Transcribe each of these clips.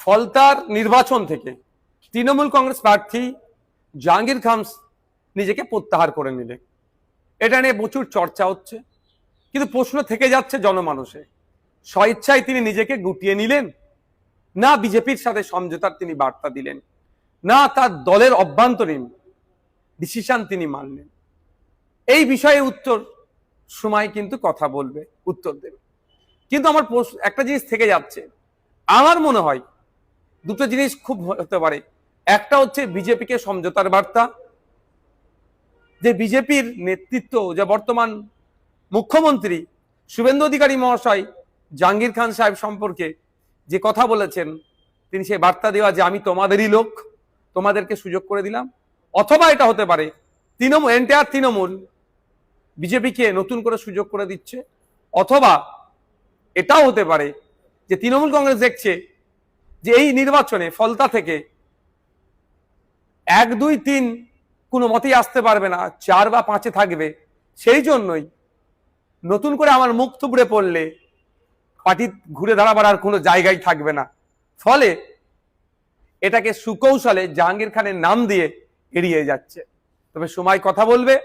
ফলতার নির্বাচন থেকে তৃণমূল কংগ্রেস প্রার্থী জাহাঙ্গীর খান নিজেকে প্রত্যাহার করে নিলেন। এটা নিয়ে প্রচুর চর্চা হচ্ছে, কিন্তু প্রশ্ন থেকে যাচ্ছে জনমানসে, স্বেচ্ছায় তিনি নিজেকে গুটিয়ে নিলেন, না বিজেপির সাথে সমঝোতার তিনি বার্তা দিলেন, না তার দলের অভ্যন্তরীণ ডিসিশন তিনি মানলেন। এই বিষয়ে উত্তর সময় কিন্তু কথা বলবে, উত্তর দেবে। কিন্তু আমার একটা জিনিস থেকে যাচ্ছে, আমার মনে হয় দুটো জিনিস খুব হতে পারে। একটা হচ্ছে বিজেপিকে সমঝোতার বার্তা, যে বিজেপির নেতৃত্ব, যে বর্তমান মুখ্যমন্ত্রী শুভেন্দু অধিকারী মহাশয় জাহাঙ্গীর খান সাহেব সম্পর্কে যে কথা বলেছেন, তিনি সেই বার্তা দেওয়া যে আমি তোমাদেরই লোক, তোমাদেরকে সুযোগ করে দিলাম। অথবা এটা হতে পারে এন্টায়ার তৃণমূল বিজেপিকে নতুন করে সুযোগ করে দিচ্ছে। অথবা এটাও হতে পারে যে তৃণমূল কংগ্রেস দেখছে যে এই নির্বাচনে ফলতা থেকে 1, 2, 3 কোনো মতেই আসতে পারবে না, 4 বা 5-এ থাকবে। সেই জন্যই নতুন করে আমার মুখ থুবড়ে পড়লে পার্টি ঘুরে দাঁড়াবার আর কোনো জায়গায় থাকবে না। ফলে এটাকে সুকৌশলে জাহাঙ্গীর খানের নাম দিয়ে এড়িয়ে যাচ্ছে। তবে সময় কথা বলবে।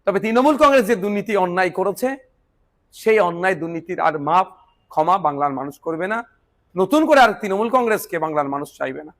তবে তৃণমূল কংগ্রেস যে দুর্নীতি অন্যায় করেছে, সেই অন্যায় দুর্নীতির আর মাপ ক্ষমা বাংলার মানুষ করবে না। নতুন করে আর তৃণমূল কংগ্রেসকে বাংলার মানুষ চাইবে না।